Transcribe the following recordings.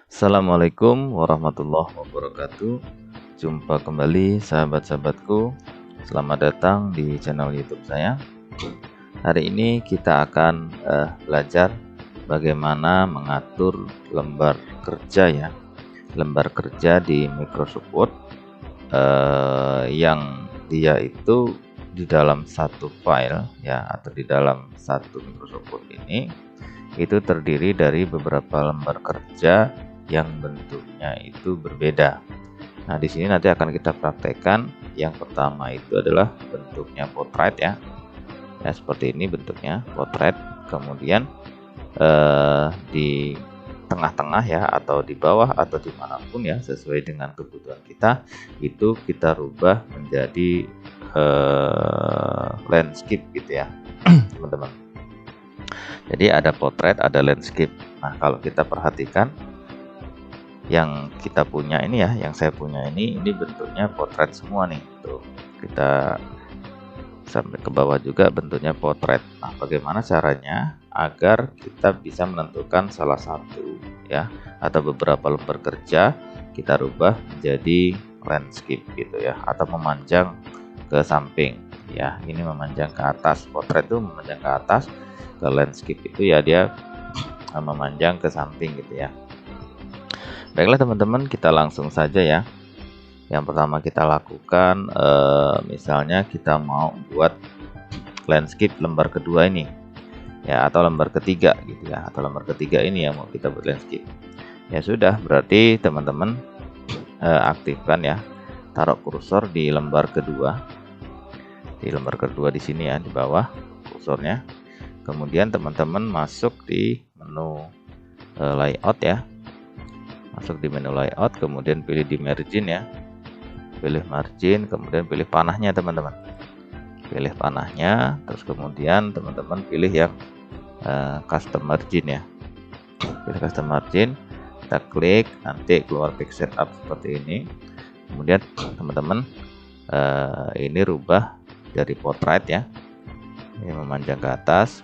Assalamualaikum warahmatullahi wabarakatuh. Jumpa kembali sahabat-sahabatku. Selamat datang di channel YouTube saya. Hari ini kita akan belajar bagaimana mengatur lembar kerja ya. Lembar kerja di Microsoft Word yang dia itu di dalam satu file ya, atau di dalam satu Microsoft Word ini itu terdiri dari beberapa lembar kerja yang bentuknya itu berbeda. Nah, di sini nanti akan kita praktekkan. Yang pertama itu adalah bentuknya potret ya. Ya, seperti ini bentuknya potret. Kemudian di tengah-tengah ya, atau di bawah atau dimanapun ya, sesuai dengan kebutuhan kita, itu kita rubah menjadi landscape gitu ya teman-teman. Jadi ada potret, ada landscape. Nah, kalau kita perhatikan yang kita punya ini ya, yang saya punya ini bentuknya potret semua nih. Tuh, kita sampai ke bawah juga bentuknya potret. Nah, bagaimana caranya agar kita bisa menentukan salah satu ya, atau beberapa lembar kerja kita rubah menjadi landscape gitu ya, atau memanjang ke samping ya. Ini memanjang ke atas, potret itu memanjang ke atas, ke landscape itu ya dia memanjang ke samping gitu ya. Baiklah teman-teman, kita langsung saja ya. Yang pertama kita lakukan misalnya kita mau buat landscape lembar kedua ini ya, atau lembar ketiga gitu ya, atau lembar ketiga ini yang mau kita buat landscape. Ya sudah, berarti teman-teman aktifkan ya, taruh kursor di lembar kedua. Di lembar kedua di sini ya, di bawah kursornya. Kemudian teman-teman masuk di menu layout ya. Masuk di menu layout, kemudian pilih di margin ya. Pilih margin, kemudian pilih panahnya teman-teman. Pilih panahnya, terus kemudian teman-teman pilih yang custom margin ya. Pilih custom margin, kita klik, nanti keluar quick setup seperti ini. Kemudian teman-teman ini rubah dari potret ya, ini memanjang ke atas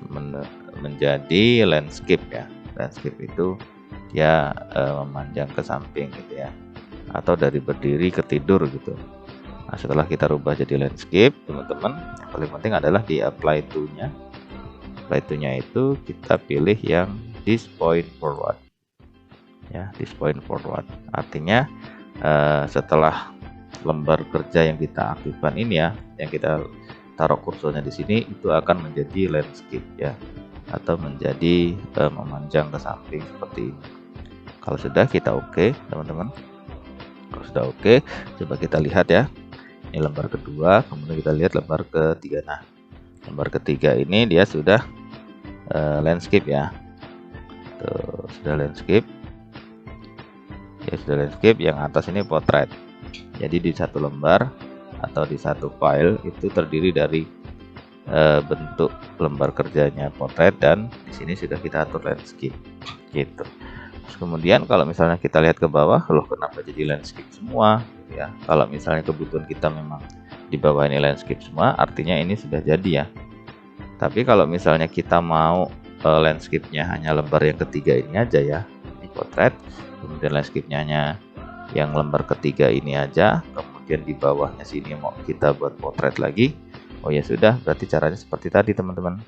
menjadi landscape ya. Landscape itu dia memanjang ke samping gitu ya, atau dari berdiri ke tidur gitu. Nah, setelah kita rubah jadi landscape teman-teman, yang paling penting adalah di apply to nya. Apply to nya itu kita pilih yang this point forward ya, this point forward. Artinya setelah lembar kerja yang kita aktifkan ini ya, yang kita taruh kursornya di sini, itu akan menjadi landscape ya, atau menjadi memanjang ke samping seperti ini. Kalau sudah, kita oke teman-teman. Kalau sudah oke, coba kita lihat ya. Ini lembar kedua, kemudian kita lihat lembar ketiga. Nah, lembar ketiga ini dia sudah landscape ya. Tuh, sudah landscape. Ya, sudah landscape. Yang atas ini potret. Jadi di satu lembar atau di satu file itu terdiri dari bentuk lembar kerjanya potret, dan di sini sudah kita atur landscape gitu. Terus kemudian kalau misalnya kita lihat ke bawah, loh kenapa jadi landscape semua gitu ya. Kalau misalnya kebutuhan kita memang di bawah ini landscape semua, artinya ini sudah jadi ya. Tapi kalau misalnya kita mau landscape-nya hanya lembar yang ketiga ini aja ya, ini potret, kemudian landscape-nya hanya yang lembar ketiga ini aja, kemudian di bawahnya sini mau kita buat potret lagi, oh ya sudah, berarti caranya seperti tadi teman-teman.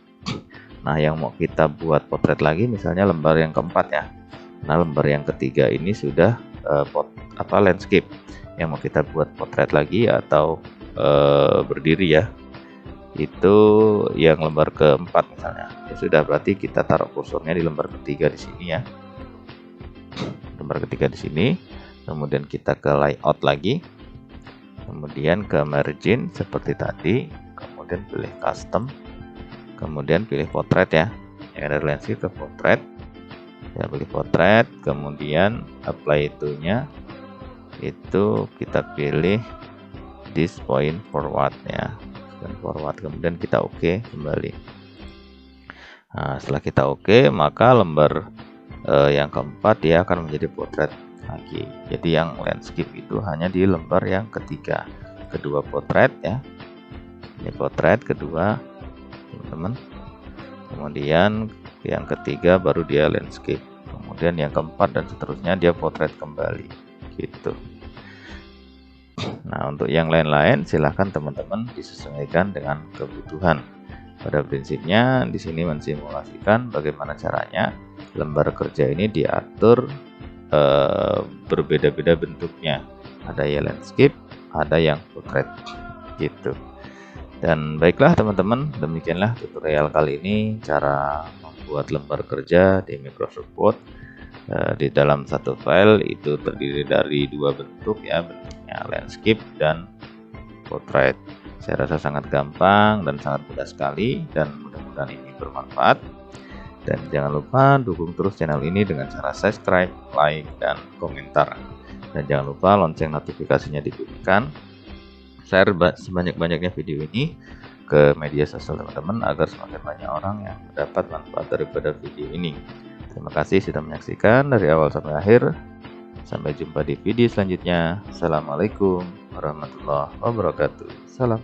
Nah, yang mau kita buat potret lagi misalnya lembar yang keempat ya. Nah, lembar yang ketiga ini sudah landscape. Yang mau kita buat potret lagi atau berdiri ya, itu yang lembar keempat misalnya. Ya sudah, berarti kita taruh kursornya di lembar ketiga di sini ya. Lembar ketiga di sini. Kemudian kita ke layout lagi, kemudian ke margin seperti tadi, kemudian pilih custom, kemudian pilih potret ya, yang dari landscape ke potret ya, pilih potret, kemudian apply to nya itu kita pilih this point forward ya, forward, kemudian kita oke kembali. Nah, setelah kita oke, maka lembar yang keempat dia akan menjadi potret lagi. Jadi yang landscape itu hanya di lembar yang ketiga. Kedua potret ya, ini potret kedua teman-teman, kemudian yang ketiga baru dia landscape. kemudian yang keempat dan seterusnya dia potret kembali gitu. Nah, untuk yang lain-lain silahkan teman-teman disesuaikan dengan kebutuhan. Pada prinsipnya di sini mensimulasikan bagaimana caranya lembar kerja ini diatur berbeda-beda bentuknya. Ada yang landscape, ada yang potret gitu. Dan baiklah teman-teman, demikianlah tutorial kali ini cara membuat lembar kerja di Microsoft Word. Di dalam satu file itu terdiri dari dua bentuk ya, bentuknya landscape dan potret. Saya rasa sangat gampang dan sangat mudah sekali, dan mudah-mudahan ini bermanfaat. Dan jangan lupa dukung terus channel ini dengan cara subscribe, like, dan komentar. Dan jangan lupa lonceng notifikasinya dibunyikan. Share sebanyak-banyaknya video ini ke media sosial teman-teman agar semakin banyak orang yang mendapat manfaat daripada video ini. Terima kasih sudah menyaksikan dari awal sampai akhir. Sampai jumpa di video selanjutnya. Assalamualaikum warahmatullahi wabarakatuh. Salam.